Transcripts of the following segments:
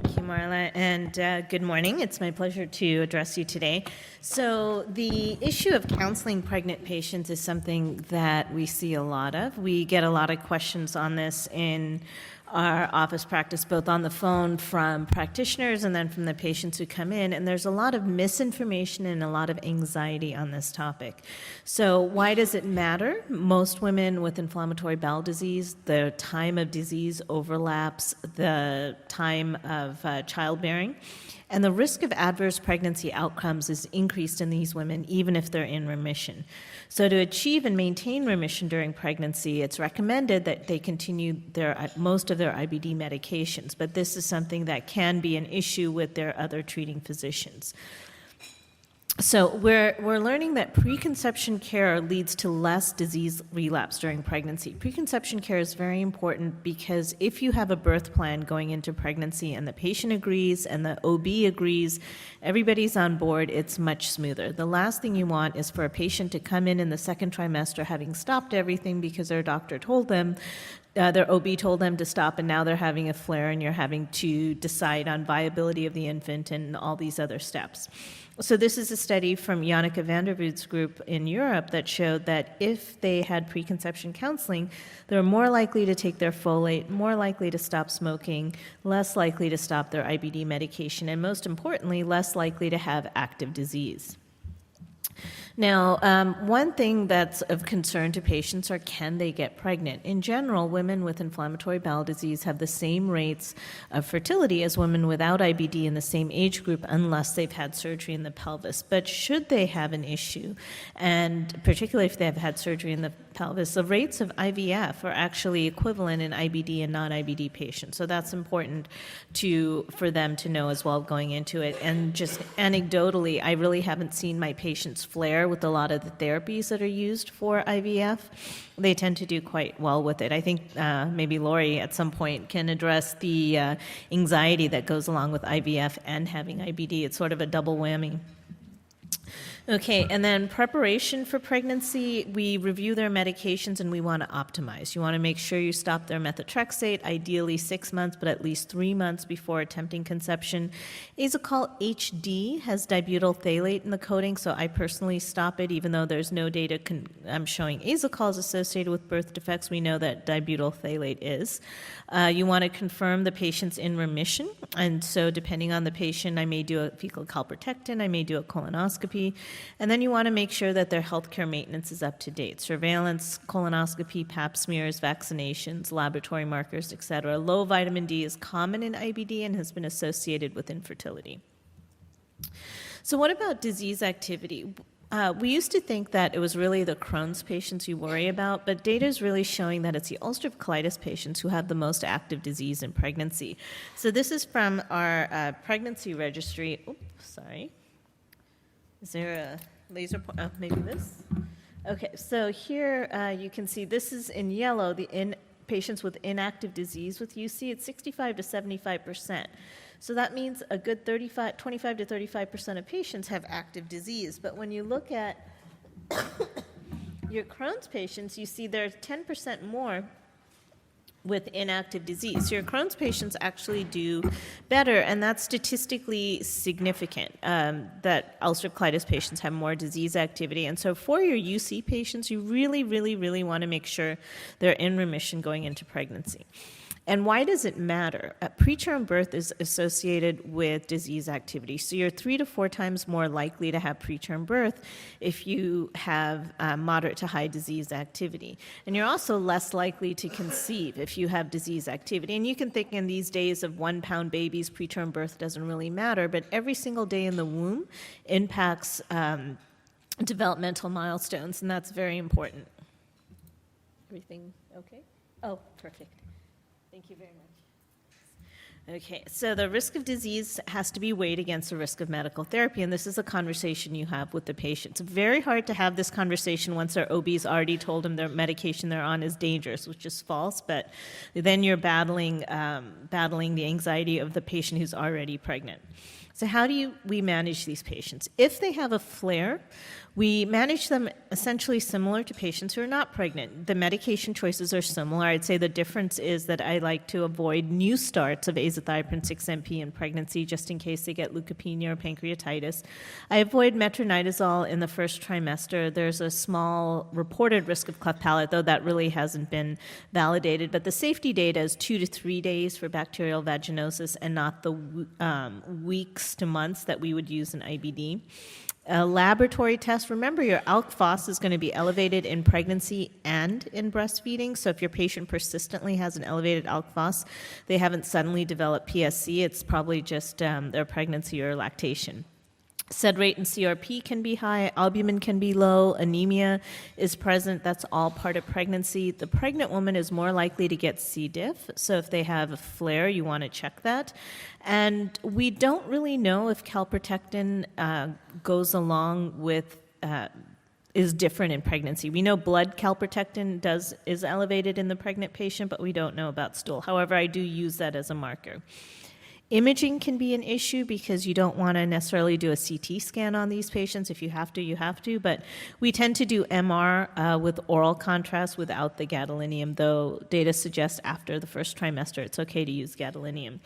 Thank you, Marla, and good morning. It's my pleasure to address you today. So the issue of counseling pregnant patients is something that we see a lot of. We get a lot of questions on this in our office practice, both on the phone from practitioners and then from the patients who come in, and there's a lot of misinformation and a lot of anxiety on this topic. So why does it matter? Most women with inflammatory bowel disease, the time of disease overlaps the time of childbearing, and the risk of adverse pregnancy outcomes is increased in these women even if they're in remission. So to achieve and maintain remission during pregnancy, it's recommended that they continue most of their IBD medications, but this is something that can be an issue with their other treating physicians. So we're learning that preconception care leads to less disease relapse during pregnancy. Preconception care is very important because if you have a birth plan going into pregnancy and the patient agrees and the OB agrees, everybody's on board, it's much smoother. The last thing you want is for a patient to come in the second trimester having stopped everything because their doctor told them, their OB told them to stop, and now they're having a flare and you're having to decide on viability of the infant and all these other steps. So this is a study from Janneke van der Vood's group in Europe that showed that if they had preconception counseling, they were more likely to take their folate, more likely to stop smoking, less likely to stop their IBD medication, and most importantly, less likely to have active disease. Now, one thing that's of concern to patients are can they get pregnant? In general, women with inflammatory bowel disease have the same rates of fertility as women without IBD in the same age group unless they've had surgery in the pelvis. But should they have an issue, and particularly if they have had surgery in the pelvis, the rates of IVF are actually equivalent in IBD and non-IBD patients. So that's important for them to know as well going into it. And just anecdotally, I really haven't seen my patients flare with a lot of the therapies that are used for IVF. They tend to do quite well with it. I think maybe Lori at some point can address the anxiety that goes along with IVF and having IBD. It's sort of a double whammy. Okay, and then preparation for pregnancy, we review their medications and we want to optimize. You want to make sure you stop their methotrexate, ideally 6 months, but at least 3 months before attempting conception. Azocol HD has dibutyl phthalate in the coating, so I personally stop it, even though there's no data showing Azocol is associated with birth defects. We know that dibutyl phthalate is. You want to confirm the patient's in remission, and so depending on the patient, I may do a fecal calprotectin, I may do a colonoscopy. And then you want to make sure that their healthcare maintenance is up to date. Surveillance, colonoscopy, pap smears, vaccinations, laboratory markers, etc. Low vitamin D is common in IBD and has been associated with infertility. So what about disease activity? We used to think that it was really the Crohn's patients you worry about, but data is really showing that it's the ulcerative colitis patients who have the most active disease in pregnancy. So this is from our pregnancy registry. Oops, sorry. Is there a laser point? Oh, maybe this? Okay, so here you can see this is in yellow, the patients with inactive disease with UC. It's 65 to 75%. So that means a good 25 to 35% of patients have active disease. But when you look at your Crohn's patients, you see there's 10% more with inactive disease. So your Crohn's patients actually do better, and that's statistically significant, that ulcerative colitis patients have more disease activity. And so for your UC patients, you really, really, really want to make sure they're in remission going into pregnancy. And why does it matter? Preterm birth is associated with disease activity. So you're 3 to 4 times more likely to have preterm birth if you have moderate to high disease activity. And you're also less likely to conceive if you have disease activity. And you can think in these days of 1-pound babies, preterm birth doesn't really matter, but every single day in the womb impacts developmental milestones, and that's very important. Everything okay? Oh, perfect. Thank you very much. Okay, so the risk of disease has to be weighed against the risk of medical therapy, and this is a conversation you have with the patient. It's very hard to have this conversation once their OB's already told them their medication they're on is dangerous, which is false, but then you're battling the anxiety of the patient who's already pregnant. So how do we manage these patients? If they have a flare, We manage them essentially similar to patients who are not pregnant. The medication choices are similar. I'd say the difference is that I like to avoid new starts of azathioprine 6-MP in pregnancy just in case they get leukopenia or pancreatitis. I avoid metronidazole in the first trimester. There's a small reported risk of cleft palate, though that really hasn't been validated. But the safety data is 2 to 3 days for bacterial vaginosis and not the weeks to months that we would use in IBD. A laboratory test, remember your ALK phos is going to be elevated in pregnancy and in breastfeeding. So if your patient persistently has an elevated ALK phos, they haven't suddenly developed PSC, it's probably just their pregnancy or lactation. Sed rate and CRP can be high, albumin can be low, anemia is present, that's all part of pregnancy. The pregnant woman is more likely to get C. diff, so if they have a flare, you want to check that. And we don't really know if calprotectin goes along with, is different in pregnancy. We know blood calprotectin is elevated in the pregnant patient, but we don't know about stool. However, I do use that as a marker. Imaging can be an issue because you don't want to necessarily do a CT scan on these patients. If you have to, you have to. But we tend to do MR with oral contrast without the gadolinium, though data suggests after the first trimester it's okay to use gadolinium.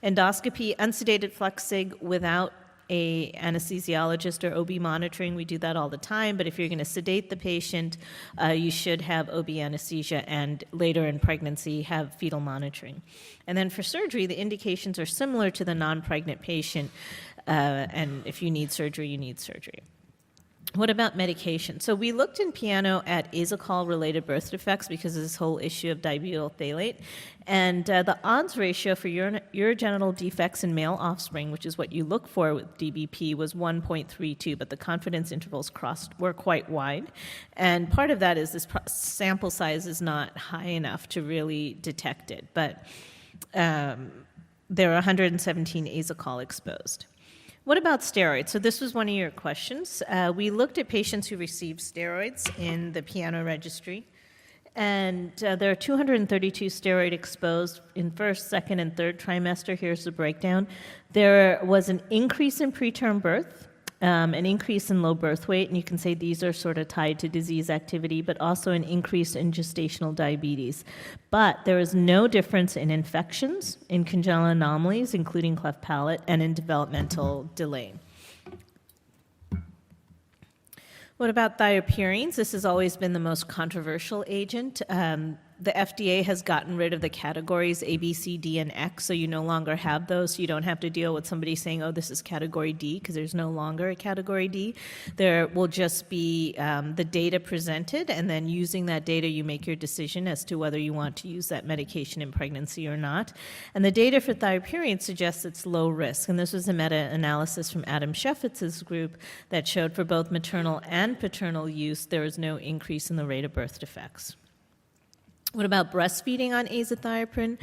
Endoscopy, unsedated flex sig without a anesthesiologist or OB monitoring. We do that all the time, but if you're going to sedate the patient, you should have OB anesthesia and later in pregnancy have fetal monitoring. And then for surgery, the indications are similar to the non-pregnant patient, and if you need surgery, you need surgery. What about medication? So we looked in Piano at azole-related birth defects because of this whole issue of dibutyl phthalate. And the odds ratio for urogenital defects in male offspring, which is what you look for with DBP, was 1.32, but the confidence intervals were quite wide. And part of that is this sample size is not high enough to really detect it. But there are 117 azole exposed. What about steroids? So this was one of your questions. We looked at patients who received steroids in the Piano registry, and there are 232 steroid exposed in first, second, and third trimester. Here's the breakdown. There was an increase in preterm birth, an increase in low birth weight, and you can say these are sort of tied to disease activity, but also an increase in gestational diabetes. But there is no difference in infections, in congenital anomalies, including cleft palate, and in developmental delay. What about thiopurines? This has always been the most controversial agent. The FDA has gotten rid of the categories A, B, C, D, and X, so you no longer have those. So you don't have to deal with somebody saying, oh, this is category D, because there's no longer a category D. There will just be the data presented, and then using that data, you make your decision as to whether you want to use that medication in pregnancy or not. And the data for thiopurine suggests it's low risk, and this was a meta-analysis from Adam Shefitz's group that showed for both maternal and paternal use, there was no increase in the rate of birth defects. What about breastfeeding on azathioprine?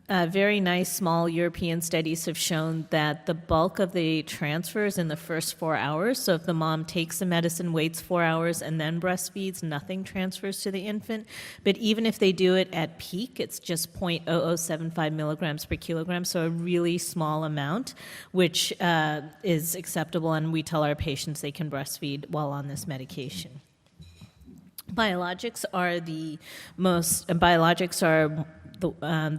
Very nice small European studies have shown that the bulk of the transfers in the first 4 hours. So if the mom takes the medicine, waits 4 hours, and then breastfeeds, nothing transfers to the infant. But even if they do it at peak, it's just 0.0075 milligrams per kilogram, so a really small amount, which is acceptable, and we tell our patients they can breastfeed while on this medication. Biologics are the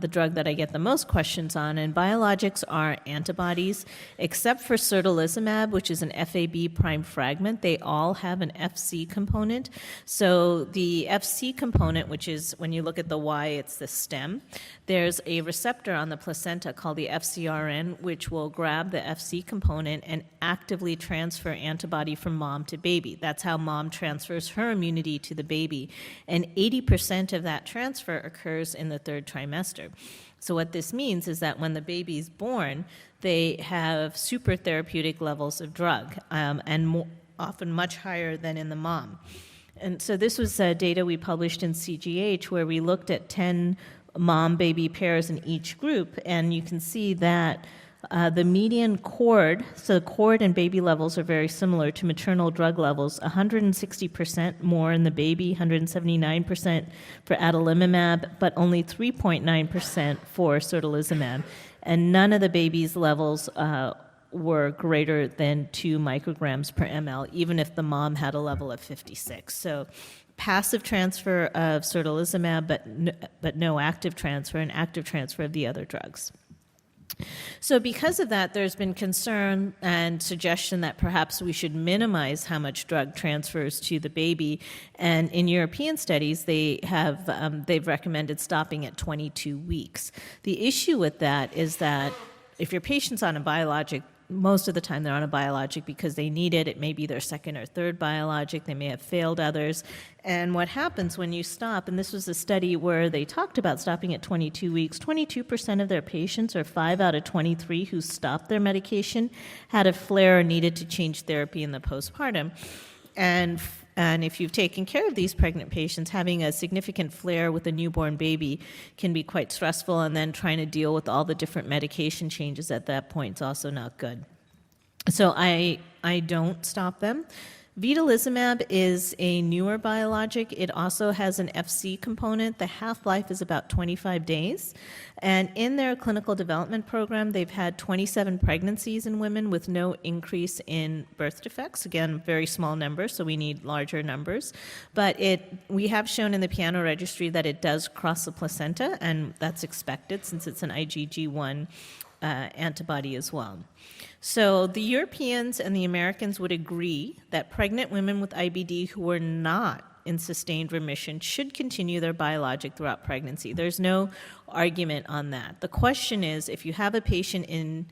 drug that I get the most questions on, and biologics are antibodies, except for certolizumab, which is an FAB prime fragment. They all have an FC component. So the FC component, which is, when you look at the Y, it's the stem. There's a receptor on the placenta called the FcRn, which will grab the FC component and actively transfer antibody from mom to baby. That's how mom transfers her immunity to the baby. And 80% of that transfer occurs in the third trimester. So what this means is that when the baby's born, they have super therapeutic levels of drug, and often much higher than in the mom. And so this was data we published in CGH, where we looked at 10 mom-baby pairs in each group, and you can see that the median cord, so the cord and baby levels are very similar to maternal drug levels, 160% more in the baby, 179% for adalimumab, but only 3.9% for certolizumab. And none of the baby's levels were greater than 2 micrograms per ml, even if the mom had a level of 56. So passive transfer of certolizumab, but no active transfer, and active transfer of the other drugs. So because of that, there's been concern and suggestion that perhaps we should minimize how much drug transfers to the baby. And in European studies, they've recommended stopping at 22 weeks. The issue with that is that if your patient's on a biologic, most of the time they're on a biologic because they need it. It may be their second or third biologic. They may have failed others. And what happens when you stop, and this was a study where they talked about stopping at 22 weeks, 22% of their patients, or 5 out of 23 who stopped their medication, had a flare or needed to change therapy in the postpartum. And if you've taken care of these pregnant patients, having a significant flare with a newborn baby can be quite stressful, and then trying to deal with all the different medication changes at that point is also not good. So I don't stop them. Vedolizumab is a newer biologic. It also has an FC component. The half-life is about 25 days. And in their clinical development program, they've had 27 pregnancies in women with no increase in birth defects. Again, very small numbers, so we need larger numbers. But we have shown in the Piano registry that it does cross the placenta, and that's expected since it's an IgG1 antibody as well. So the Europeans and the Americans would agree that pregnant women with IBD who are not in sustained remission should continue their biologic throughout pregnancy. There's no argument on that. The question is, if you have a patient in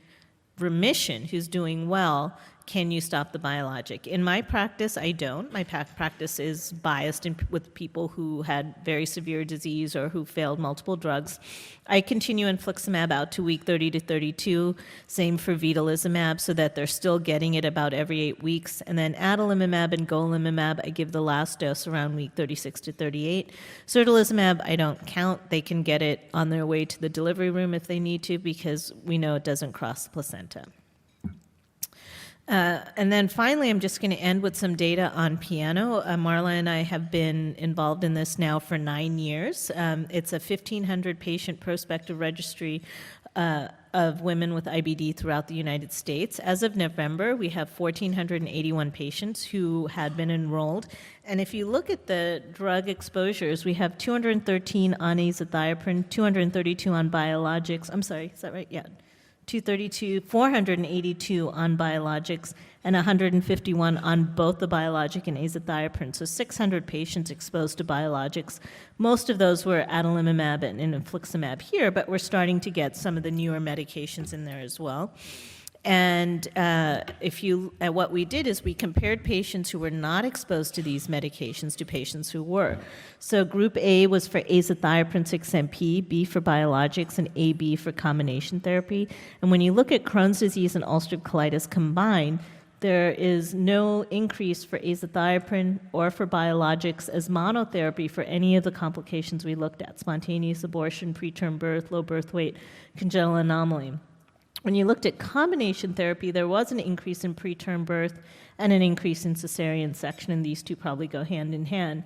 remission who's doing well, can you stop the biologic? In my practice, I don't. My practice is biased with people who had very severe disease or who failed multiple drugs. I continue infliximab out to week 30 to 32, same for vedolizumab, so that they're still getting it about every 8 weeks. And then adalimumab and golimumab, I give the last dose around week 36 to 38. Certolizumab, I don't count. They can get it on their way to the delivery room if they need to, because we know it doesn't cross the placenta. And then finally, I'm just going to end with some data on Piano. Marla and I have been involved in this now for 9 years. It's a 1,500 patient prospective registry of women with IBD throughout the United States. As of November, we have 1,481 patients who had been enrolled. And if you look at the drug exposures, we have 213 on azathioprine, 232 on biologics. I'm sorry, is that right? Yeah. 482 on biologics, and 151 on both the biologic and azathioprine. So 600 patients exposed to biologics. Most of those were adalimumab and infliximab here, but we're starting to get some of the newer medications in there as well. And what we did is we compared patients who were not exposed to these medications to patients who were. So group A was for azathioprine 6-MP, B for biologics, and AB for combination therapy. And when you look at Crohn's disease and ulcerative colitis combined, there is no increase for azathioprine or for biologics as monotherapy for any of the complications we looked at: spontaneous abortion, preterm birth, low birth weight, congenital anomaly. When you looked at combination therapy, there was an increase in preterm birth and an increase in cesarean section, and these two probably go hand in hand.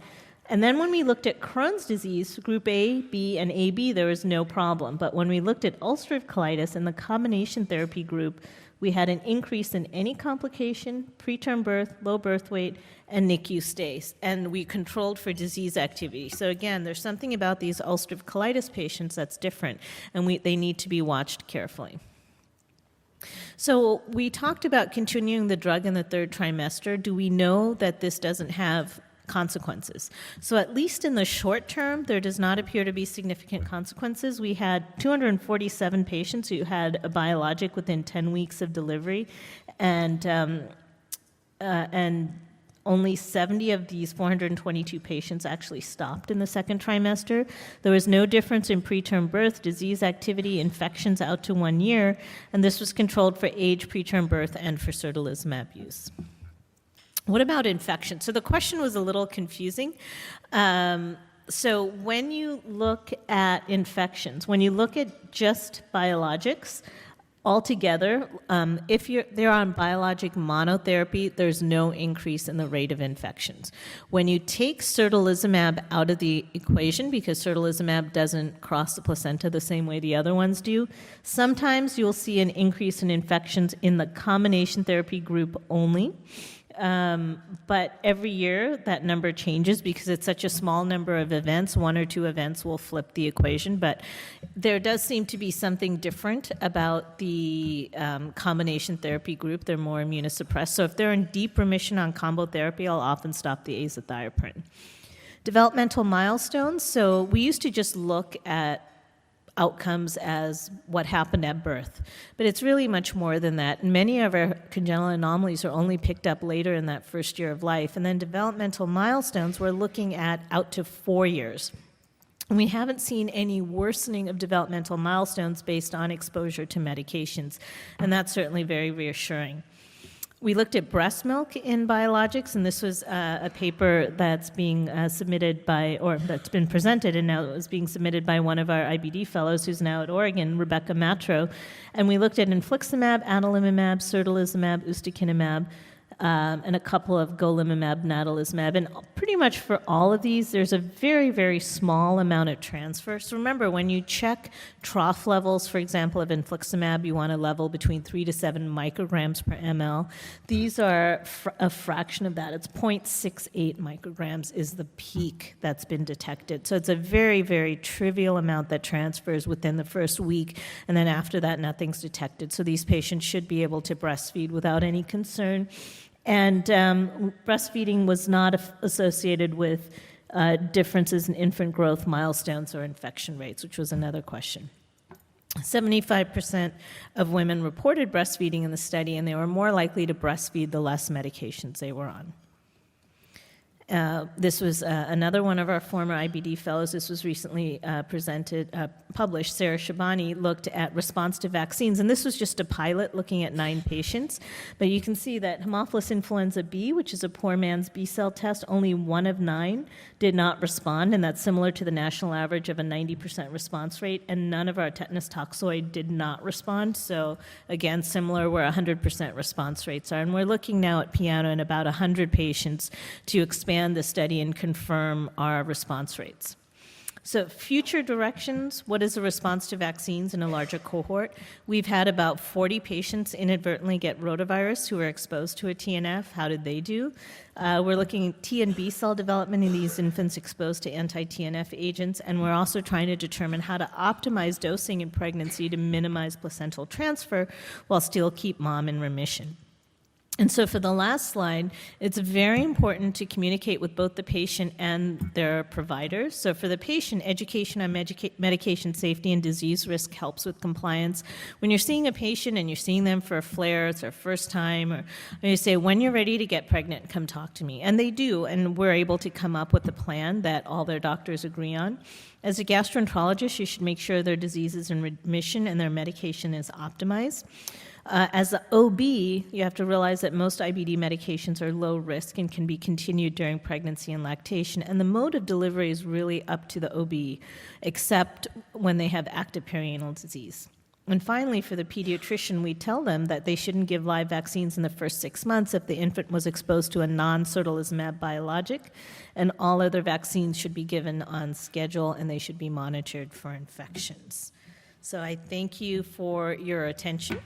And then when we looked at Crohn's disease, group A, B, and AB, there was no problem. But when we looked at ulcerative colitis in the combination therapy group, we had an increase in any complication, preterm birth, low birth weight, and NICU stays. And we controlled for disease activity. So again, there's something about these ulcerative colitis patients that's different, and they need to be watched carefully. So we talked about continuing the drug in the 3rd trimester. Do we know that this doesn't have consequences? So at least in the short term, there does not appear to be significant consequences. We had 247 patients who had a biologic within 10 weeks of delivery, and only 70 of these 422 patients actually stopped in the 2nd trimester. There was no difference in preterm birth, disease activity, infections out to 1 year, and this was controlled for age, preterm birth, and for certolizumab use. What about infection? So the question was a little confusing. So when you look at infections, when you look at just biologics, Altogether, if they're on biologic monotherapy, there's no increase in the rate of infections. When you take certolizumab out of the equation, because certolizumab doesn't cross the placenta the same way the other ones do, sometimes you'll see an increase in infections in the combination therapy group only. But every year that number changes because it's such a small number of events. 1 or 2 events will flip the equation, but there does seem to be something different about the combination therapy group. They're more immunosuppressed. So if they're in deep remission on combo therapy, I'll often stop the azathioprine. Developmental milestones. So we used to just look at outcomes as what happened at birth. But it's really much more than that. And many of our congenital anomalies are only picked up later in that first year of life. And then developmental milestones, we're looking at out to 4 years. And we haven't seen any worsening of developmental milestones based on exposure to medications. And that's certainly very reassuring. We looked at breast milk in Biologics, and this was a paper that's being submitted by, or that's been presented, and now is being submitted by one of our IBD fellows who's now at Oregon, Rebecca Matro. And we looked at infliximab, adalimumab, certolizumab, ustekinumab, and a couple of golimumab, natalizumab. And pretty much for all of these, there's a very, very small amount of transfer. So remember, when you check trough levels, for example, of infliximab, you want a level between 3 to 7 micrograms per ml. These are a fraction of that. It's 0.68 micrograms is the peak that's been detected. So it's a very, very trivial amount that transfers within the first week, and then after that, nothing's detected. So these patients should be able to breastfeed without any concern. And breastfeeding was not associated with differences in infant growth milestones or infection rates, which was another question. 75% of women reported breastfeeding in the study, and they were more likely to breastfeed the less medications they were on. This was another one of our former IBD fellows. This was recently published. Sarah Shabani looked at response to vaccines, and this was just a pilot looking at 9 patients. But you can see that Haemophilus influenza B, which is a poor man's B-cell test, only 1 of 9 did not respond, and that's similar to the national average of a 90% response rate, and none of our tetanus toxoid did not respond. So again, similar where 100% response rates are. And we're looking now at Piano in about 100 patients to expand the study and confirm our response rates. So future directions, what is the response to vaccines in a larger cohort? We've had about 40 patients inadvertently get rotavirus who were exposed to a TNF. How did they do? We're looking at T and B cell development in these infants exposed to anti-TNF agents, and we're also trying to determine how to optimize dosing in pregnancy to minimize placental transfer while still keep mom in remission. And so for the last slide, it's very important to communicate with both the patient and their providers. So for the patient, education on medication safety and disease risk helps with compliance. When you're seeing a patient and you're seeing them for a flare, it's their first time, or you say, when you're ready to get pregnant, come talk to me. And they do, and we're able to come up with a plan that all their doctors agree on. As a gastroenterologist, you should make sure their disease is in remission and their medication is optimized. As an OB, you have to realize that most IBD medications are low risk and can be continued during pregnancy and lactation, and the mode of delivery is really up to the OB, except when they have active perianal disease. And finally, for the pediatrician, we tell them that they shouldn't give live vaccines in the first 6 months if the infant was exposed to a non-certolizumab biologic, and all other vaccines should be given on schedule, and they should be monitored for infections. So I thank you for your attention.